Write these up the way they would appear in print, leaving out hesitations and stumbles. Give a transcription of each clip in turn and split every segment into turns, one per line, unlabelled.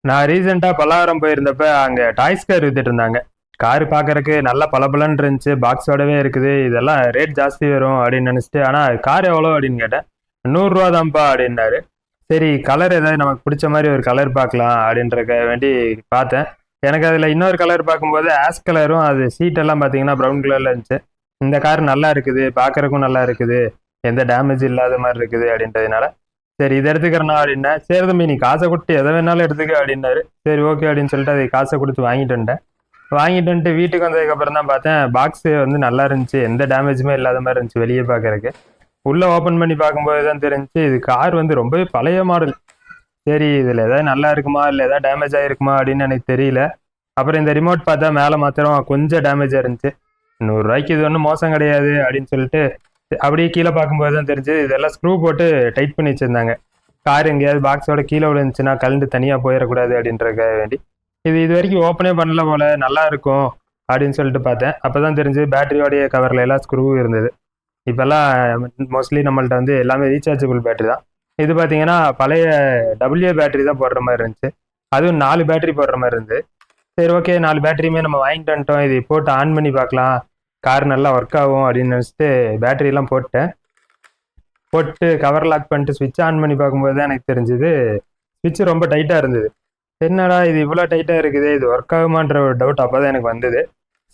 நான் ரீசெண்டா பல்லாவரம் போயிருந்தப்ப அங்க டாய்ஸ் கார் வித்துட்டு இருந்தாங்க. கார் பார்க்கறக்கு நல்லா பளபளன்னு இருந்துச்சு. பாக்ஸோடவே இருக்குது. இதெல்லாம் ரேட் ஜாஸ்தி வரும் அப்படின்னு நினைச்சிட்டு, ஆனா கார் எவ்வளோ அப்படின்னு கேட்டேன். 100 ரூபா தான்ப்பா அப்படின்னாரு. சரி கலர் ஏதாவது நமக்கு பிடிச்ச மாதிரி ஒரு கலர் பார்க்கலாம் அப்படின்றக்க வேண்டி பார்த்தேன். எனக்கு அதில் இன்னொரு கலர் பார்க்கும்போது ஆஷ் கலரும் அது சீட் எல்லாம் பார்த்தீங்கன்னா ப்ரௌன் கலர்ல இருந்துச்சு. இந்த கார் நல்லா இருக்குது, பார்க்கறக்கும் நல்லா இருக்குது, எந்த டேமேஜ் இல்லாத மாதிரி இருக்குது அப்படின்றதுனால சரி இதை எடுத்துக்கிறேன்னா அப்படின்னா சரி தம்பி நீ காசை கொடுத்து எதை வேணாலும் எடுத்துக்க அப்படின்னாரு. சரி ஓகே அப்படின்னு சொல்லிட்டு அதை காசை கொடுத்து வாங்கிட்டு வந்துட்டேன். வாங்கிட்டு வந்துட்டு வீட்டுக்கு வந்ததுக்கப்புறம் தான் பார்த்தேன் பாக்ஸு வந்து நல்லா இருந்துச்சு, எந்த டேமேஜுமே இல்லாத மாதிரி இருந்துச்சு வெளியே பார்க்கறக்கு. உள்ளே ஓப்பன் பண்ணி பார்க்கும்போது தான் தெரிஞ்சுச்சு இது கார் வந்து ரொம்பவே பழைய மாடல். சரி இதில் எதாவது நல்லா இருக்குமா இல்லை எதாவது டேமேஜ் ஆகிருக்குமா அப்படின்னு எனக்கு தெரியல. அப்புறம் இந்த ரிமோட் பார்த்தா மேலே மாத்திரம் கொஞ்சம் டேமேஜாக இருந்துச்சு. 100 ரூபாய்க்கு இது ஒன்றும் மோசம் கிடையாது அப்படின்னு சொல்லிட்டு அப்படியே கீழே பார்க்கும்போது தான் தெரிஞ்சு இதெல்லாம் ஸ்க்ரூ போட்டு டைட் பண்ணி வச்சுருந்தாங்க. கார் எங்கேயாவது பாக்ஸோட கீழே விழுந்துச்சுன்னா கலந்து தனியாக போயிடக்கூடாது அப்படின்றக்க வேண்டி. இது வரைக்கும் ஓப்பனே பண்ணல போல, நல்லா இருக்கும் அப்படின்னு சொல்லிட்டு பார்த்தேன். அப்போ தான் தெரிஞ்சு பேட்டரியோடைய கவரில் எல்லாம் ஸ்க்ரூ இருந்தது. இப்போல்லாம் மோஸ்ட்லி நம்மள்ட்ட வந்து எல்லாமே ரீசார்ஜபிள் பேட்டரி தான். இது பார்த்தீங்கன்னா பழைய டபிள்யூ பேட்டரி தான் போடுற மாதிரி இருந்துச்சு. அதுவும் 4 பேட்டரி போடுற மாதிரி இருந்தது. சரி ஓகே 4 பேட்டரியுமே நம்ம வாங்கிட்டு வந்துட்டோம், இது போட்டு ஆன் பண்ணி பார்க்கலாம், கார் நல்லா ஒர்க் ஆகும் அப்படின்னு நினச்சிட்டு பேட்டரியெல்லாம் போட்டேன். போட்டு கவர் லாக் பண்ணிட்டு ஸ்விட்ச் ஆன் பண்ணி பார்க்கும்போது தான் எனக்கு தெரிஞ்சுது ஸ்விட்ச் ரொம்ப டைட்டாக இருந்தது. என்னடா இது இவ்வளோ டைட்டாக இருக்குது, இது ஒர்க் ஆகுமான்ற ஒரு டவுட் அப்போ தான் எனக்கு வந்தது.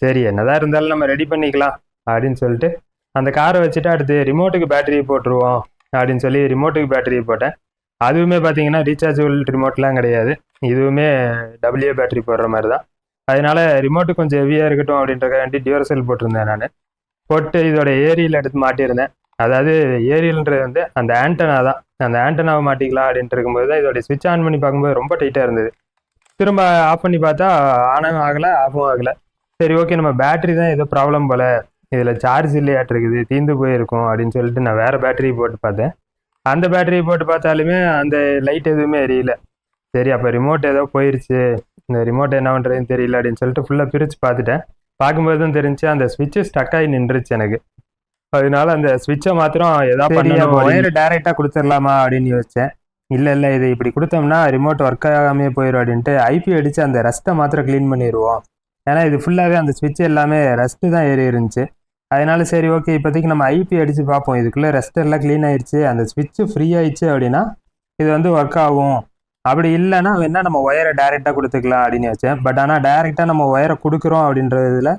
சரி என்னதான் இருந்தாலும் நம்ம ரெடி பண்ணிக்கலாம் அப்படின்னு சொல்லிட்டு அந்த காரை வச்சுட்டு அடுத்து ரிமோட்டுக்கு பேட்டரியை போட்டுருவோம் அப்படின்னு சொல்லி ரிமோட்டுக்கு பேட்டரியை போட்டேன். அதுவுமே பார்த்தீங்கன்னா ரீசார்ஜபிள் ரிமோட்லாம் கிடையாது, இதுவுமே டபிள்யூ பேட்டரி போடுற மாதிரி தான். அதனால ரிமோட்டு கொஞ்சம் ஹெவியாக இருக்கட்டும் அப்படின்றக்காண்டி டியூரசெல் போட்டிருந்தேன் நான். போட்டு இதோட ஏரியல் எடுத்து மாட்டியிருந்தேன். அதாவது ஏரியல்ன்றது வந்து அந்த ஆண்டனா தான், அந்த ஆண்டனாவை மாட்டிக்கலாம் அப்படின்ட்டு இருக்கும்போது தான் இதோட ஸ்விட்ச் ஆன் பண்ணி பார்க்கும்போது ரொம்ப டைட்டாக இருந்தது. திரும்ப ஆஃப் பண்ணி பார்த்தா ஆனும் ஆகலை ஆஃபும் ஆகலை. சரி ஓகே நம்ம பேட்டரி தான் ஏதோ ப்ராப்ளம் போல், இதில் சார்ஜ் இல்லையாட்டு இருக்குது, தீர்ந்து போயிருக்கும் அப்படின்னு சொல்லிட்டு நான் வேறு பேட்டரி போட்டு பார்த்தேன். அந்த பேட்டரி போட்டு பார்த்தாலுமே அந்த லைட் எதுவுமே எரியல. சரி அப்போ ரிமோட் ஏதோ போயிருச்சு, இந்த ரிமோட் என்ன பண்ணுறதுன்னு தெரியல அப்படின்னு சொல்லிட்டு ஃபுல்லாக பிரித்து பார்த்துட்டேன். பார்க்கும்போது தான் தெரிஞ்சு அந்த ஸ்விட்சு ஸ்டக் ஆகி நின்றுச்சு எனக்கு. அதனால அந்த ஸ்விட்சை மாத்திரம் ஏதாவது பண்ணணும், ஒயர் டைரெக்டாக கொடுத்துடலாமா அப்படின்னு யோசித்தேன். இல்லை இது இப்படி கொடுத்தோம்னா ரிமோட் ஒர்க் ஆகாமே போயிடும் அப்படின்ட்டு ஐபி அடித்து அந்த ரஸ்ட்டை மாத்திரம் க்ளீன் பண்ணிடுவோம். ஏன்னா இது ஃபுல்லாகவே அந்த ஸ்விட்ச் எல்லாமே ரஸ்ட்டு தான் ஏறி இருந்துச்சு. அதனால சரி ஓகே இப்போதைக்கு நம்ம ஐபி அடித்து பார்ப்போம், இதுக்குள்ளே ரஸ்ட் எல்லாம் க்ளீன் ஆயிடுச்சு, அந்த ஸ்விட்சு ஃப்ரீ ஆயிடுச்சு அப்படின்னா இது வந்து ஒர்க் ஆகும். அப்படி இல்லைன்னா வேணா நம்ம ஒயரை டைரெக்டாக கொடுத்துக்கலாம் அப்படின்னு வச்சேன். பட் ஆனால் டைரெக்டாக நம்ம ஒயரை கொடுக்குறோம் அப்படின்றதுல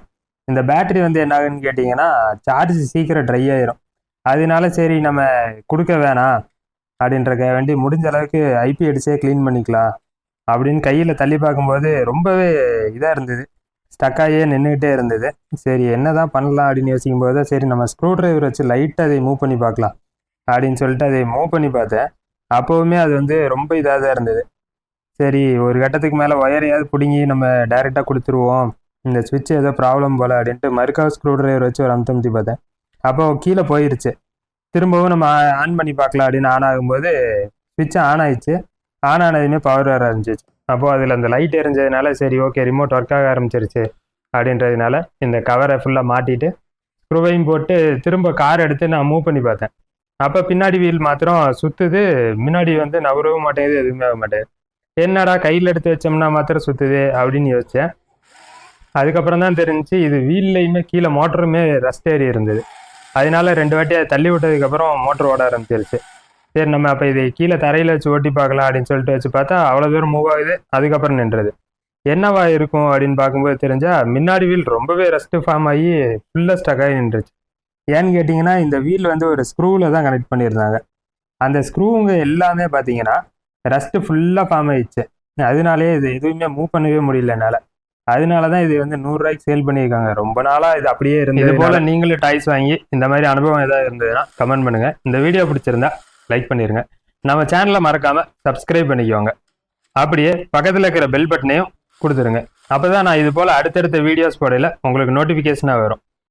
இந்த பேட்டரி வந்து என்ன ஆகுன்னு கேட்டிங்கன்னா சார்ஜ் சீக்கிரம் ட்ரை ஆயிரும். அதனால சரி நம்ம கொடுக்க வேணாம் அப்படின்றக்க வேண்டி முடிஞ்ச அளவுக்கு ஐபி அடிச்சே க்ளீன் பண்ணிக்கலாம் அப்படின்னு கையில் தள்ளி பார்க்கும்போது ரொம்பவே இதாக இருந்தது, ஸ்டக்காயே நின்றுக்கிட்டே இருந்தது. சரி என்ன தான் பண்ணலாம் அப்படின்னு யோசிக்கும் போது சரி நம்ம ஸ்க்ரூ ட்ரைவர் வச்சு லைட்டாக அதை மூவ் பண்ணி பார்க்கலாம் அப்படின்னு சொல்லிட்டு அதை மூவ் பண்ணி பார்த்தேன். அப்போவுமே அது வந்து ரொம்ப இதாக தான் இருந்தது. சரி ஒரு கட்டத்துக்கு மேலே ஒயரையாவது பிடுங்கி நம்ம டைரெக்டாக கொடுத்துருவோம், இந்த ஸ்விட்ச் ஏதோ ப்ராப்ளம் போல் அப்படின்ட்டு மறுக்காவது ஸ்க்ரூ ட்ரைவர் வச்சு ஒரு அமுத்தி பார்த்தேன். அப்போ கீழே போயிருச்சு. திரும்பவும் நம்ம ஆன் பண்ணி பார்க்கலாம் அப்படின்னு ஆன் ஆகும்போது ஸ்விட்ச் ஆன் ஆயிடுச்சு. ஆன் ஆனதுமே பவர் வர ஆரம்பிச்சிச்சு. அப்போது அதில் அந்த லைட் எரிஞ்சதுனால சரி ஓகே ரிமோட் ஒர்க் ஆக ஆரம்பிச்சிருச்சு அப்படின்றதுனால இந்த கவரை ஃபுல்லாக மாட்டிட்டு ஸ்க்ரூவையும் போட்டு திரும்ப கார் எடுத்து நான் மூவ் பண்ணி பார்த்தேன். அப்போ பின்னாடி வீல் மாத்திரம் சுற்றுது, முன்னாடி வந்து நவரவும் மாட்டேங்குது, எதுவுமே ஆக மாட்டேங்குது. என்னடா கையில் எடுத்து வச்சோம்னா மாத்திரம் சுற்றுது அப்படின்னு யோசித்தேன். அதுக்கப்புறம் தான் தெரிஞ்சு இது வீல்லையுமே கீழே மோட்டருமே ரஸ்ட் ஏறி இருந்தது. அதனால 2 வாட்டி அதை தள்ளி விட்டதுக்கப்புறம் மோட்டர் ஓட ஆரம்பிச்சிருச்சு. சரி நம்ம அப்போ இதை கீழே தரையில் வச்சு ஓட்டி பார்க்கலாம் அப்படின்னு சொல்லிட்டு வச்சு பார்த்தா அவ்வளோ தூரம் மூவ் ஆகுது, அதுக்கப்புறம் நின்றுது. என்னவா இருக்கும் அப்படின்னு பார்க்கும்போது தெரிஞ்சா முன்னாடி வீல் ரொம்பவே ரஸ்ட்டு ஃபார்ம் ஆகி ஃபுல்லாக ஸ்டக் ஆகி நின்றுச்சு. ஏன்னு கேட்டிங்கன்னா இந்த வீல் வந்து ஒரு ஸ்க்ரூவில் தான் கனெக்ட் பண்ணியிருந்தாங்க. அந்த ஸ்க்ரூவுங்க எல்லாமே பார்த்தீங்கன்னா ரஸ்ட்டு ஃபுல்லாக ஃபார்ம் ஆயிடுச்சு. அதனாலே இது எதுவுமே மூவ் பண்ணவே முடியல என்னால். அதனால தான் இது வந்து 100 ரூபாய்க்கு சேல் பண்ணியிருக்காங்க. ரொம்ப நாளாக இது அப்படியே இருந்தது. இது போல் நீங்களும் டாய்ஸ் வாங்கி இந்த மாதிரி அனுபவம் ஏதாவது இருந்ததுன்னா கமெண்ட் பண்ணுங்கள். இந்த வீடியோ பிடிச்சிருந்தா லைக் பண்ணிடுங்க. நம்ம சேனலை மறக்காமல் சப்ஸ்கிரைப் பண்ணிக்கோங்க. அப்படியே பக்கத்தில் இருக்கிற பெல் பட்டனையும் கொடுத்துருங்க. அப்போ தான் நான் இது போல் அடுத்தடுத்த வீடியோஸ் போடையில் உங்களுக்கு நோட்டிஃபிகேஷனாக வரும்.